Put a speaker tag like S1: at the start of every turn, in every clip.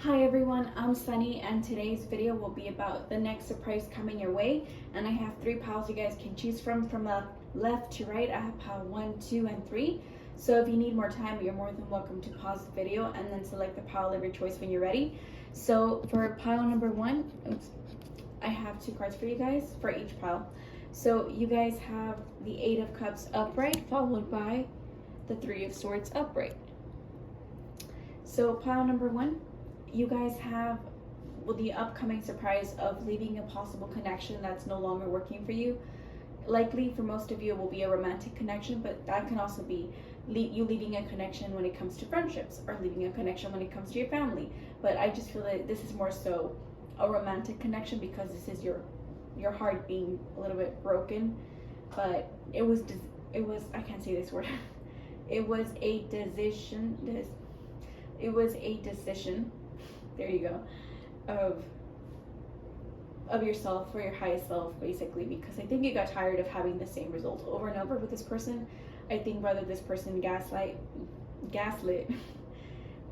S1: Hi everyone, I'm Sunny and today's video will be about the next surprise coming your way, and I have 3 piles you guys can choose from left to right. I have pile 1, 2, and 3. So if you need more time, you're more than welcome to pause the video and then select the pile of your choice when you're ready. So for pile number 1, I have 2 cards for you guys for each pile. So you guys have the 8 of Cups upright followed by the 3 of Swords upright. So pile number 1, you guys have the upcoming surprise of leaving a possible connection that's no longer working for you. Likely for most of you it will be a romantic connection, but that can also be you leaving a connection when it comes to friendships or leaving a connection when it comes to your family. But I just feel that this is more so a romantic connection because this is your heart being a little bit broken. But it was I can't say this word. It was a decision. There you go, of yourself or your highest self, basically, because I think you got tired of having the same result over and over with this person. I think whether this person gaslit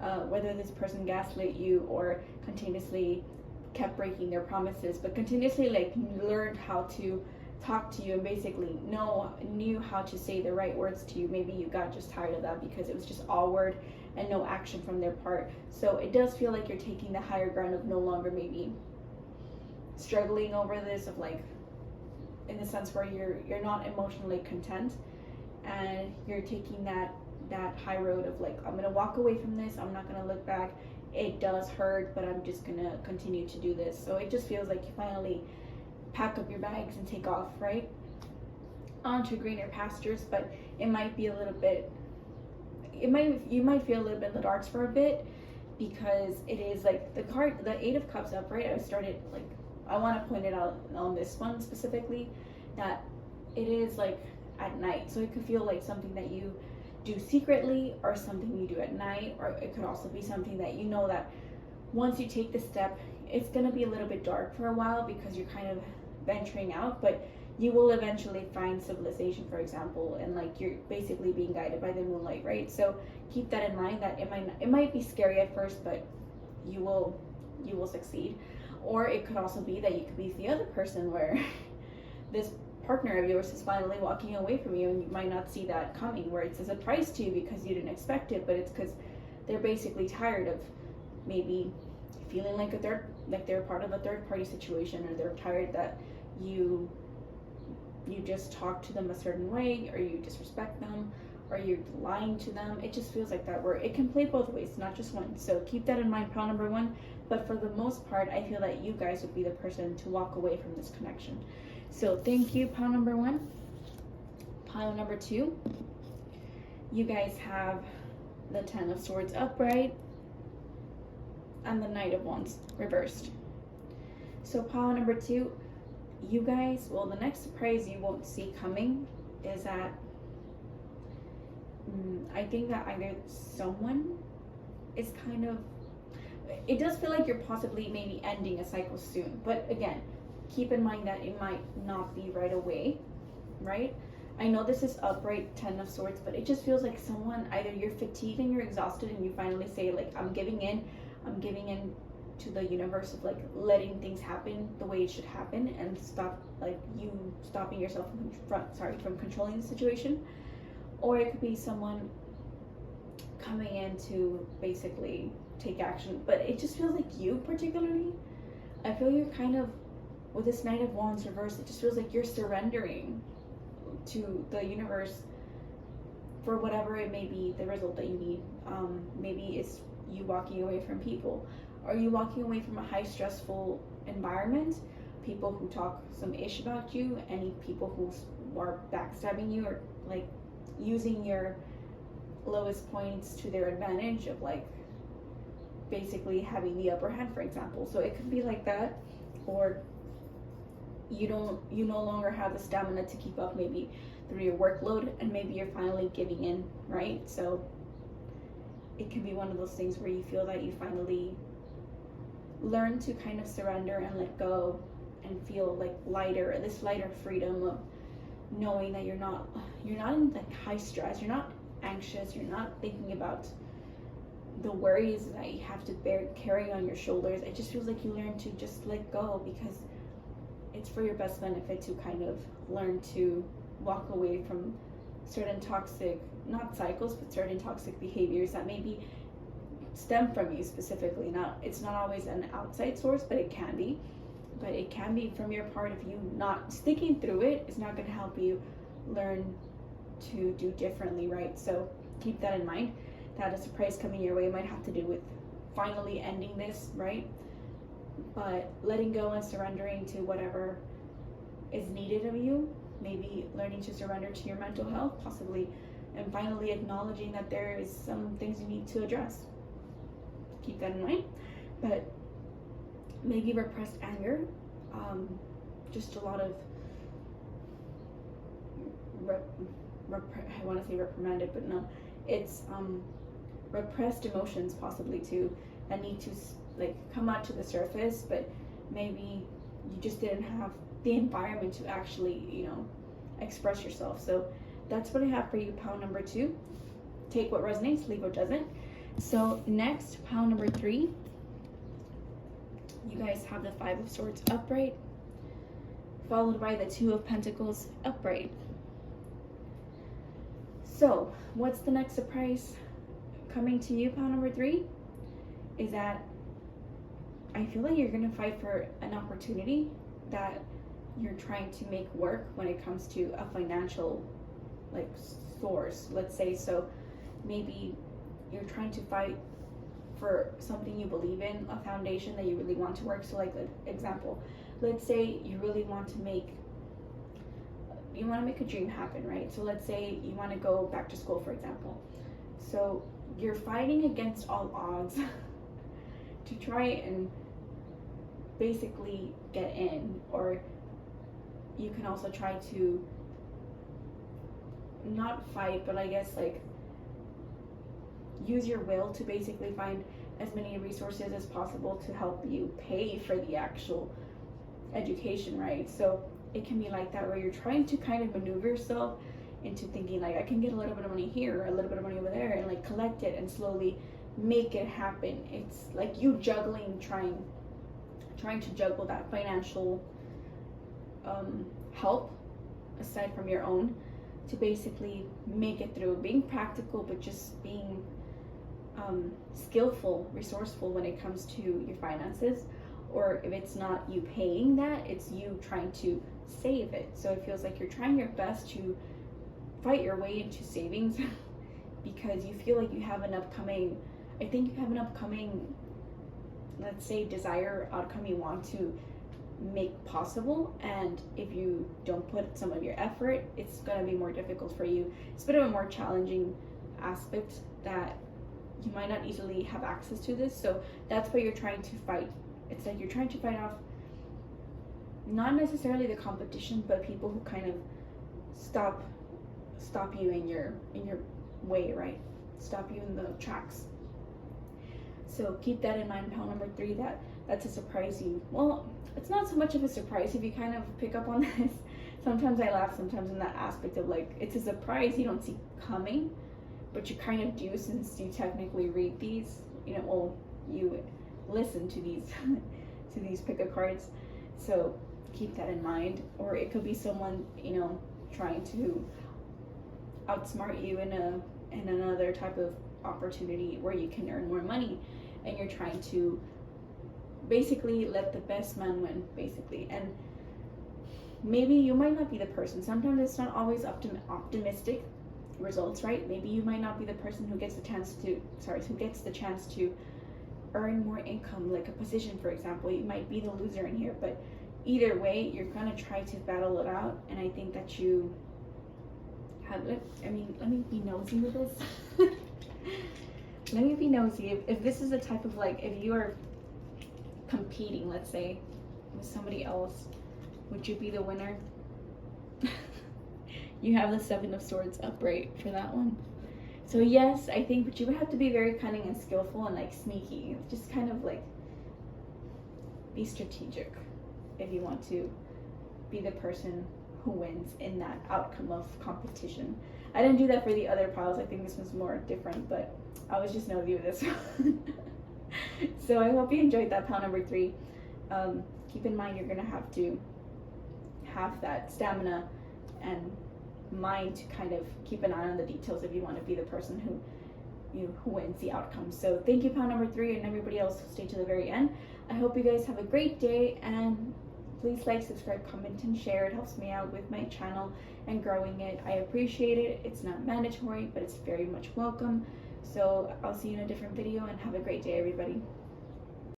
S1: whether this person gaslit you or continuously kept breaking their promises, but continuously learned how to talk to you and basically knew how to say the right words to you. Maybe you got just tired of that because it was just all word and no action from their part. So it does feel like you're taking the higher ground of no longer maybe struggling over this, of in the sense where you're not emotionally content and you're taking that high road of I'm gonna walk away from this, I'm not gonna look back, it does hurt, but I'm just gonna continue to do this. So it just feels like you finally pack up your bags and take off, right, onto greener pastures. But it might be a little bit, you might feel a little bit in the darks for a bit, because it is the 8 of Cups upright. I want to point it out on this one specifically that it is at night, so it could feel like something that you do secretly or something you do at night, or it could also be something that that once you take the step, it's going to be a little bit dark for a while because you're kind of venturing out, but you will eventually find civilization, for example, and you're basically being guided by the moonlight, right? So keep that in mind, that it might be scary at first, but you will succeed. Or it could also be that you could be the other person where this partner of yours is finally walking away from you, and you might not see that coming, where it's a surprise to you because you didn't expect it, but it's because they're basically tired of maybe feeling like they're part of a third party situation, or they're tired that you just talk to them a certain way, or you disrespect them, or you're lying to them. It just feels like that, where it can play both ways, not just one. So keep that in mind, pile number 1. But for the most part, I feel that you guys would be the person to walk away from this connection. So thank you, pile number 1. Pile number 2, you guys have the 10 of Swords upright and the Knight of Wands reversed. So pile number 2, you guys, the next surprise you won't see coming is that I think that either someone is it does feel like you're possibly maybe ending a cycle soon, but again, keep in mind that it might not be right away, right? I know this is upright 10 of Swords, but it just feels like someone, either you're fatigued and you're exhausted and you finally say I'm giving in to the universe of letting things happen the way it should happen, and stop you stopping yourself from controlling the situation. Or it could be someone coming in to basically take action, but it just feels like you particularly, I feel you're with this Knight of Wands reversed, it just feels like you're surrendering to the universe for whatever it may be, the result that you need. Maybe it's you walking away from people, or you walking away from a high stressful environment, people who talk some ish about you, any people who are backstabbing you, or using your lowest points to their advantage, of basically having the upper hand, for example. So it could be like that, or you no longer have the stamina to keep up maybe through your workload, and maybe you're finally giving in, right? So it can be one of those things where you feel that you finally learn to surrender and let go and feel this lighter freedom of knowing that you're not in high stress, you're not anxious, you're not thinking about the worries that you have to carrying on your shoulders. It just feels like you learn to just let go, because it's for your best benefit to kind of learn to walk away from certain toxic, not cycles, but certain toxic behaviors that maybe stem from you specifically. It's not always an outside source, but it can be. But it can be from your part. If you not sticking through it, it's not going to help you learn to do differently, right? So keep that in mind, that a surprise coming your way might have to do with finally ending this, right? But letting go and surrendering to whatever is needed of you, maybe learning to surrender to your mental health, possibly, and finally acknowledging that there is some things you need to address. Keep that in mind. But maybe repressed anger, just a lot of I want to say reprimanded, but no, it's repressed emotions possibly too, that need to like come out to the surface, but maybe you just didn't have the environment to actually, express yourself. So that's what I have for you, pile number 2. Take what resonates, leave what doesn't. So next, pile number 3, you guys have the 5 of Swords upright, followed by the 2 of Pentacles upright. So what's the next surprise coming to you, pile number 3? Is that I feel like you're going to fight for an opportunity that you're trying to make work when it comes to a financial source, let's say. So maybe you're trying to fight for something you believe in, a foundation that you really want to work. So like example, let's say you really want to make a dream happen, right? So let's say you want to go back to school, for example. So you're fighting against all odds to try and basically get in, or you can also try to not fight, but I guess use your will to basically find as many resources as possible to help you pay for the actual education, right? So it can be like that, where you're trying to kind of maneuver yourself into thinking I can get a little bit of money here, a little bit of money over there, and collect it and slowly make it happen. It's like you juggling, trying to juggle that financial help aside from your own, to basically make it through, being practical, but just being skillful, resourceful when it comes to your finances. Or if it's not you paying that, it's you trying to save it. So it feels like you're trying your best to fight your way into savings because you feel like you have an upcoming, let's say, desire outcome you want to make possible. And if you don't put some of your effort, it's going to be more difficult for you. It's a bit of a more challenging aspect that you might not easily have access to this. So that's what you're trying to fight. It's like you're trying to fight off not necessarily the competition, but people who kind of stop you in your way, right? Stop you in the tracks. So keep that in mind, pile number 3, that's a surprise you. Well, it's not so much of a surprise if you kind of pick up on this. Sometimes I laugh sometimes in that aspect of it's a surprise you don't see coming, but you kind of do, since you technically read these, you listen to these pick a cards. So keep that in mind. Or it could be someone trying to outsmart you in another type of opportunity where you can earn more money, and you're trying to basically let the best man win, basically. And maybe you might not be the person. Sometimes it's not always optimistic results, right? Maybe you might not be the person who gets the chance to earn more income, like a position, for example. You might be the loser in here, but either way, you're gonna try to battle it out. And I think that you have it. Let me be nosy with this. Let me be nosy. If this is the type of if you are competing, let's say, with somebody else, would you be the winner? You have the 7 of Swords upright for that one. So yes, I think, but you would have to be very cunning and skillful and sneaky. Just kind of be strategic if you want to be the person who wins in that outcome of competition. I didn't do that for the other piles. I think this was more different, but I was just nosy with this one. So I hope you enjoyed that pound number 3. Keep in mind you're gonna have to have that stamina and mind to kind of keep an eye on the details if you want to be the person who wins the outcome. So thank you, pound number 3, and everybody else who stayed to the very end. I hope you guys have a great day, and please like, subscribe, comment, and share. It helps me out with my channel and growing it. I appreciate it. It's not mandatory, but it's very much welcome. So I'll see you in a different video, and have a great day, everybody.